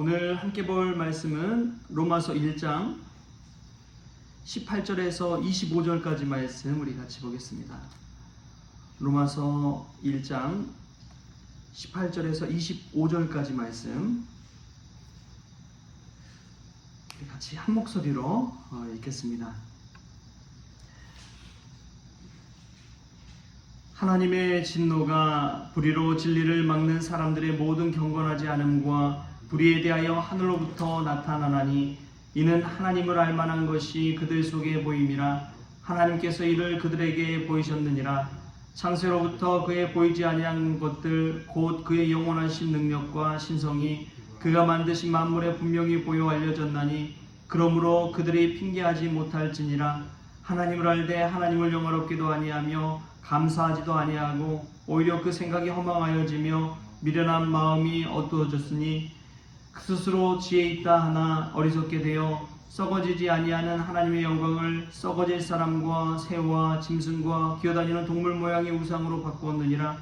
오늘 함께 볼 말씀은 로마서 1장 18절에서 25절까지 말씀 우리 같이 보겠습니다. 로마서 1장 18절에서 25절까지 말씀 우리 같이 한 목소리로 읽겠습니다. 하나님의 진노가 불의로 진리를 막는 사람들의 모든 경건하지 않음과 불의에 대하여 하늘로부터 나타나나니 이는 하나님을 알만한 것이 그들 속에 보임이라. 하나님께서 이를 그들에게 보이셨느니라. 창세로부터 그의 보이지 아니한 것들 곧 그의 영원하신 능력과 신성이 그가 만드신 만물에 분명히 보여 알려졌나니 그러므로 그들이 핑계하지 못할지니라. 하나님을 알되 하나님을 영화롭게도 아니하며 감사하지도 아니하고 오히려 그 생각이 허망하여지며 미련한 마음이 어두워졌으니 그 스스로 지혜 있다 하나 어리석게 되어 썩어지지 아니하는 하나님의 영광을 썩어질 사람과 새와 짐승과 기어다니는 동물 모양의 우상으로 바꾸었느니라.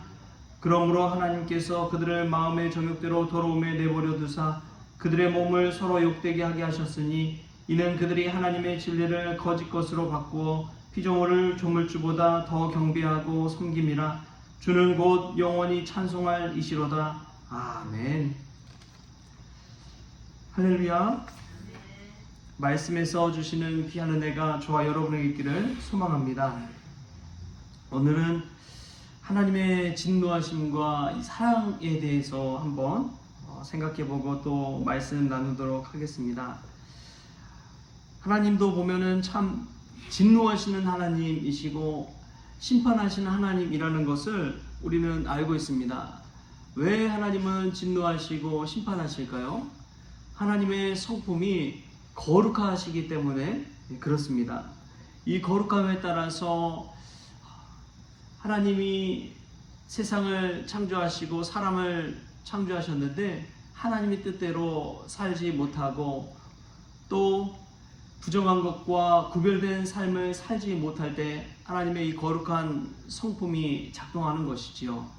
그러므로 하나님께서 그들을 마음의 정욕대로 더러움에 내버려 두사 그들의 몸을 서로 욕되게 하게 하셨으니 이는 그들이 하나님의 진리를 거짓 것으로 바꾸어 피조물을 조물주보다 더 경배하고 섬김이라. 주는 곧 영원히 찬송할 이시로다. 아멘. 할렐루야. 말씀에서 주시는 귀한 은혜가 저와 여러분에게 있기를 소망합니다. 오늘은 하나님의 진노하심과 이 사랑에 대해서 한번 생각해보고 또 말씀 나누도록 하겠습니다. 하나님도 보면은 참 진노하시는 하나님이시고 심판하시는 하나님이라는 것을 우리는 알고 있습니다. 왜 하나님은 진노하시고 심판하실까요? 하나님의 성품이 거룩하시기 때문에 그렇습니다. 이 거룩함에 따라서 하나님이 세상을 창조하시고 사람을 창조하셨는데 하나님의 뜻대로 살지 못하고 또 부정한 것과 구별된 삶을 살지 못할 때 하나님의 이 거룩한 성품이 작동하는 것이지요.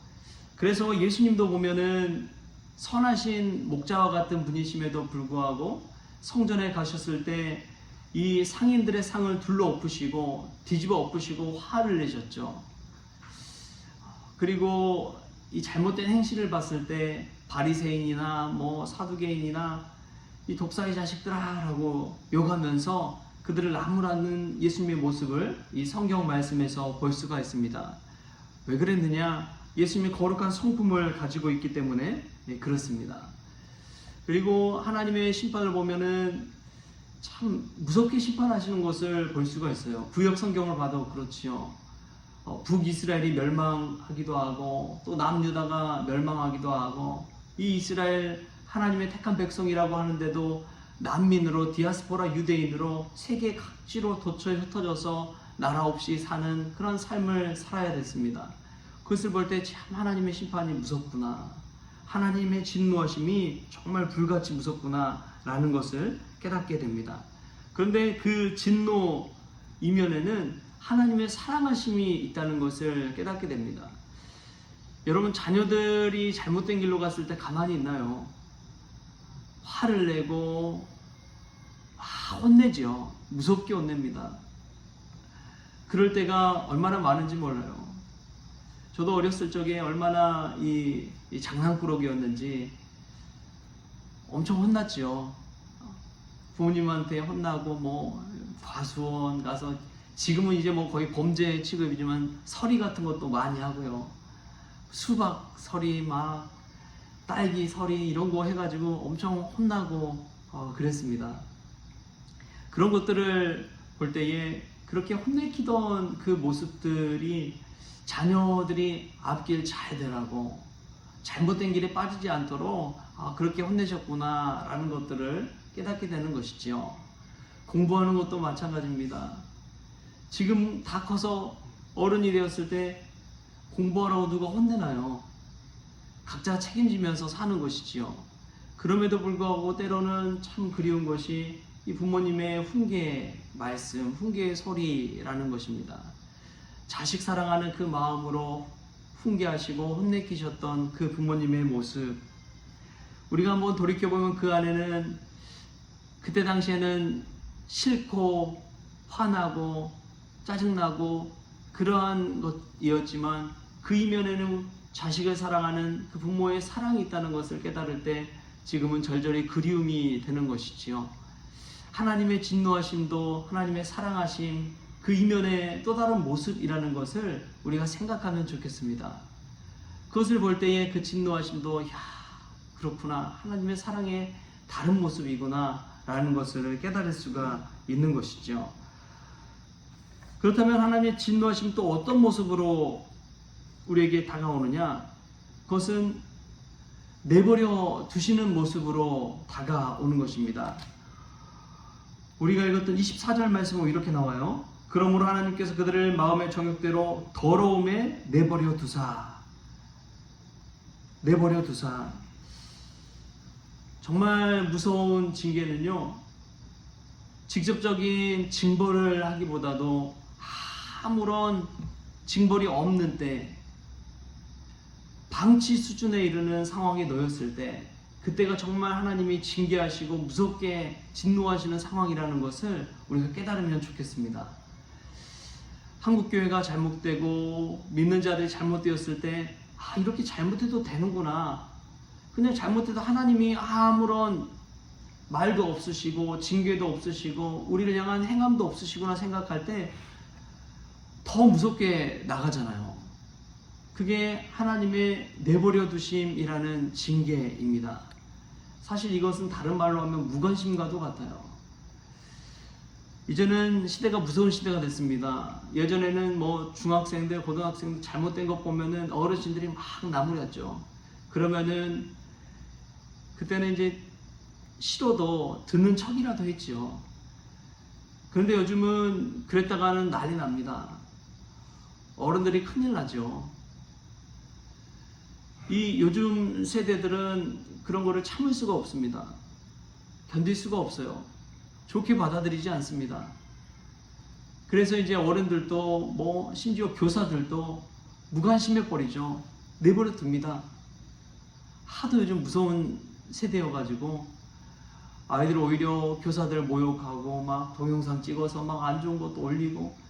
그래서 예수님도 보면은 선하신 목자와 같은 분이심에도 불구하고 성전에 가셨을 때 이 상인들의 상을 둘러 엎으시고 뒤집어 엎으시고 화를 내셨죠. 그리고 이 잘못된 행실을 봤을 때 바리새인이나 사두개인이나 이 독사의 자식들아 라고 욕하면서 그들을 나무라는 예수님의 모습을 이 성경 말씀에서 볼 수가 있습니다. 왜 그랬느냐? 예수님의 거룩한 성품을 가지고 있기 때문에 그렇습니다. 그리고 하나님의 심판을 보면은 참 무섭게 심판하시는 것을 볼 수가 있어요. 구약 성경을 봐도 그렇지요. 북이스라엘이 멸망하기도 하고 또 남유다가 멸망하기도 하고 이 이스라엘 하나님의 택한 백성이라고 하는데도 난민으로 디아스포라 유대인으로 세계 각지로 도처에 흩어져서 나라 없이 사는 그런 삶을 살아야 됐습니다. 그것을 볼 때 참 하나님의 심판이 무섭구나, 하나님의 진노하심이 정말 불같이 무섭구나 라는 것을 깨닫게 됩니다. 그런데 그 진노 이면에는 하나님의 사랑하심이 있다는 것을 깨닫게 됩니다. 여러분, 자녀들이 잘못된 길로 갔을 때 가만히 있나요? 화를 내고 혼내죠. 무섭게 혼냅니다. 그럴 때가 얼마나 많은지 몰라요. 저도 어렸을 적에 얼마나 이 장난꾸러기였는지 엄청 혼났죠. 부모님한테 혼나고 과수원 가서, 지금은 이제 거의 범죄 취급이지만 서리 같은 것도 많이 하고요. 수박 서리 딸기 서리 이런 거 해가지고 엄청 혼나고 그랬습니다. 그런 것들을 볼 때에 그렇게 혼내키던 그 모습들이 자녀들이 앞길 잘 되라고 잘못된 길에 빠지지 않도록 그렇게 혼내셨구나 라는 것들을 깨닫게 되는 것이지요. 공부하는 것도 마찬가지입니다. 지금 다 커서 어른이 되었을 때 공부하라고 누가 혼내나요? 각자 책임지면서 사는 것이지요. 그럼에도 불구하고 때로는 참 그리운 것이 이 부모님의 훈계 말씀, 훈계의 소리라는 것입니다. 자식 사랑하는 그 마음으로 훈계하시고 혼내키셨던 그 부모님의 모습, 우리가 한번 돌이켜보면 그 안에는 그때 당시에는 싫고 화나고 짜증나고 그러한 것이었지만 그 이면에는 자식을 사랑하는 그 부모의 사랑이 있다는 것을 깨달을 때 지금은 절절히 그리움이 되는 것이지요. 하나님의 진노하심도 하나님의 사랑하심, 그 이면의 또 다른 모습이라는 것을 우리가 생각하면 좋겠습니다. 그것을 볼 때에 그 진노하심도 그렇구나, 하나님의 사랑의 다른 모습이구나 라는 것을 깨달을 수가 있는 것이죠. 그렇다면 하나님의 진노하심 또 어떤 모습으로 우리에게 다가오느냐? 그것은 내버려 두시는 모습으로 다가오는 것입니다. 우리가 읽었던 24절 말씀은 이렇게 나와요. 그러므로 하나님께서 그들을 마음의 정욕대로 더러움에 내버려 두사. 정말 무서운 징계는요, 직접적인 징벌을 하기보다도 아무런 징벌이 없는 때, 방치 수준에 이르는 상황에 놓였을 때, 그때가 정말 하나님이 징계하시고 무섭게 진노하시는 상황이라는 것을 우리가 깨달으면 좋겠습니다. 한국교회가 잘못되고 믿는 자들이 잘못되었을 때 이렇게 잘못해도 되는구나, 그냥 잘못해도 하나님이 아무런 말도 없으시고 징계도 없으시고 우리를 향한 행함도 없으시구나 생각할 때 더 무섭게 나가잖아요. 그게 하나님의 내버려 두심이라는 징계입니다. 사실 이것은 다른 말로 하면 무관심과도 같아요. 이제는 시대가 무서운 시대가 됐습니다. 예전에는 중학생들, 고등학생들 잘못된 것 보면은 어르신들이 막 나무랐죠. 그러면은 그때는 이제 싫어도 듣는 척이라도 했죠. 그런데 요즘은 그랬다가는 난리 납니다. 어른들이 큰일 나죠. 이 요즘 세대들은 그런 거를 참을 수가 없습니다. 견딜 수가 없어요. 좋게 받아들이지 않습니다. 그래서 이제 어른들도 심지어 교사들도 무관심해 버리죠. 내버려 둡니다. 하도 요즘 무서운 세대여가지고 아이들 오히려 교사들 모욕하고 막 동영상 찍어서 막 안 좋은 것도 올리고,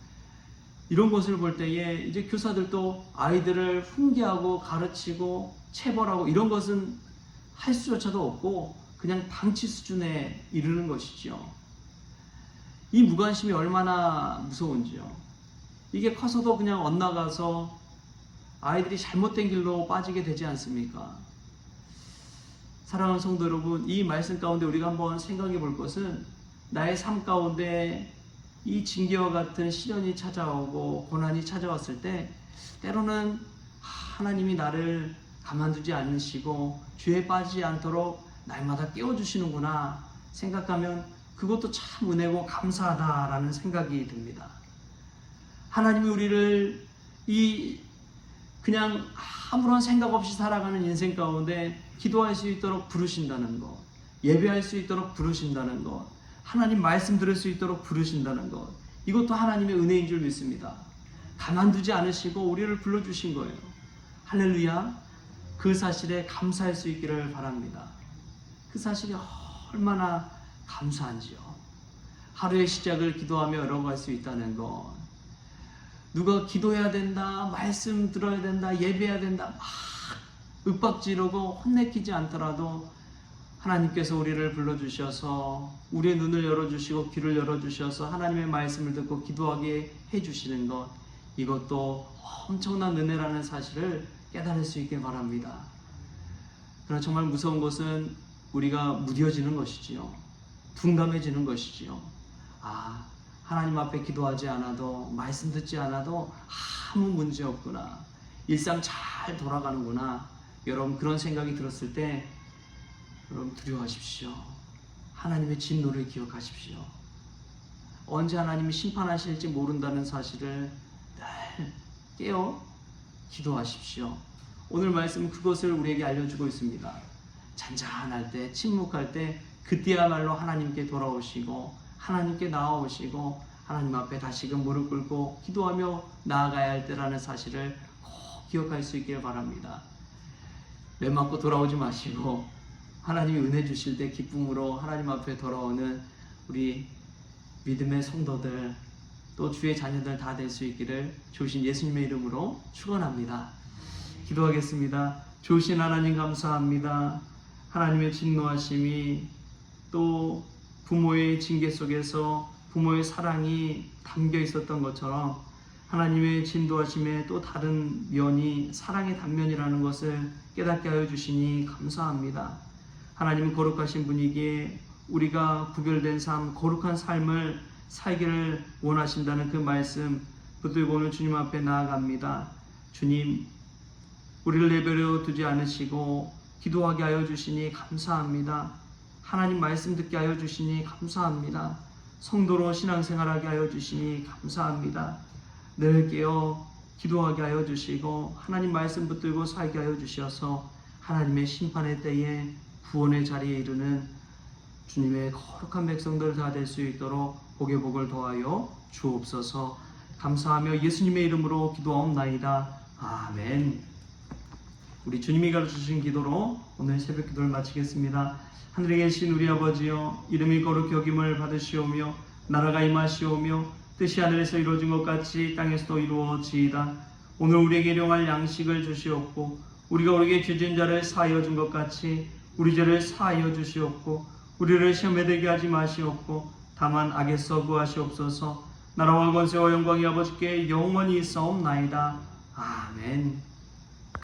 이런 것을 볼 때에 이제 교사들도 아이들을 훈계하고 가르치고 체벌하고 이런 것은 할 수조차도 없고 그냥 방치 수준에 이르는 것이죠. 이 무관심이 얼마나 무서운지요. 이게 커서도 그냥 엇나가서 아이들이 잘못된 길로 빠지게 되지 않습니까? 사랑하는 성도 여러분, 이 말씀 가운데 우리가 한번 생각해 볼 것은, 나의 삶 가운데 이 징계와 같은 시련이 찾아오고 고난이 찾아왔을 때 때로는 하나님이 나를 가만두지 않으시고 죄에 빠지지 않도록 날마다 깨워주시는구나 생각하면 그것도 참 은혜고 감사하다라는 생각이 듭니다. 하나님이 우리를 그냥 아무런 생각 없이 살아가는 인생 가운데 기도할 수 있도록 부르신다는 것, 예배할 수 있도록 부르신다는 것, 하나님 말씀 들을 수 있도록 부르신다는 것, 이것도 하나님의 은혜인 줄 믿습니다. 가만두지 않으시고 우리를 불러주신 거예요. 할렐루야. 그 사실에 감사할 수 있기를 바랍니다. 그 사실이 얼마나 감사한지요. 하루의 시작을 기도하며 열어갈 수 있다는 것, 누가 기도해야 된다, 말씀 들어야 된다, 예배해야 된다 막 윽박지르고 혼내키지 않더라도 하나님께서 우리를 불러주셔서 우리의 눈을 열어주시고 귀를 열어주셔서 하나님의 말씀을 듣고 기도하게 해주시는 것, 이것도 엄청난 은혜라는 사실을 깨달을 수 있길 바랍니다. 그러나 정말 무서운 것은 우리가 무뎌지는 것이지요. 둔감해지는 것이지요. 하나님 앞에 기도하지 않아도, 말씀 듣지 않아도 아무 문제 없구나, 일상 잘 돌아가는구나, 여러분 그런 생각이 들었을 때 여러분 두려워하십시오. 하나님의 진노를 기억하십시오. 언제 하나님이 심판하실지 모른다는 사실을 늘 깨어 기도하십시오. 오늘 말씀은 그것을 우리에게 알려주고 있습니다. 잔잔할 때, 침묵할 때 그때야말로 하나님께 돌아오시고 하나님께 나아오시고 하나님 앞에 다시금 무릎 꿇고 기도하며 나아가야 할 때라는 사실을 꼭 기억할 수 있기를 바랍니다. 매 맞고 돌아오지 마시고 하나님이 은혜 주실 때 기쁨으로 하나님 앞에 돌아오는 우리 믿음의 성도들 또 주의 자녀들 다 될 수 있기를 좋으신 예수님의 이름으로 축원합니다. 기도하겠습니다. 좋으신 하나님 감사합니다. 하나님의 진노하심이 또 부모의 징계 속에서 부모의 사랑이 담겨 있었던 것처럼 하나님의 진노하심의 또 다른 면이 사랑의 단면이라는 것을 깨닫게 하여 주시니 감사합니다. 하나님은 거룩하신 분이기에 우리가 구별된 삶, 거룩한 삶을 살기를 원하신다는 그 말씀 붙들고 오늘 주님 앞에 나아갑니다. 주님, 우리를 내버려 두지 않으시고 기도하게 하여 주시니 감사합니다. 하나님 말씀 듣게 하여 주시니 감사합니다. 성도로 신앙생활하게 하여 주시니 감사합니다. 늘 깨어 기도하게 하여 주시고 하나님 말씀 붙들고 살게 하여 주셔서 하나님의 심판의 때에 구원의 자리에 이르는 주님의 거룩한 백성들 다 될 수 있도록 복의 복을 더하여 주옵소서. 감사하며 예수님의 이름으로 기도하옵나이다. 아멘. 우리 주님이 가르쳐주신 기도로 오늘 새벽 기도를 마치겠습니다. 하늘에 계신 우리 아버지여, 이름이 거룩히 여김을 받으시오며 나라가 임하시오며 뜻이 하늘에서 이루어진 것 같이 땅에서도 이루어지이다. 오늘 우리에게 일용할 양식을 주시옵고 우리가 우리에게 죄진 자를 사하여 준 것 같이 우리 죄를 사하여 주시옵고 우리를 시험에 들게 하지 마시옵고 다만 악에서 구하시옵소서. 나라와 권세와 영광이 아버지께 영원히 있사옵나이다. 아멘.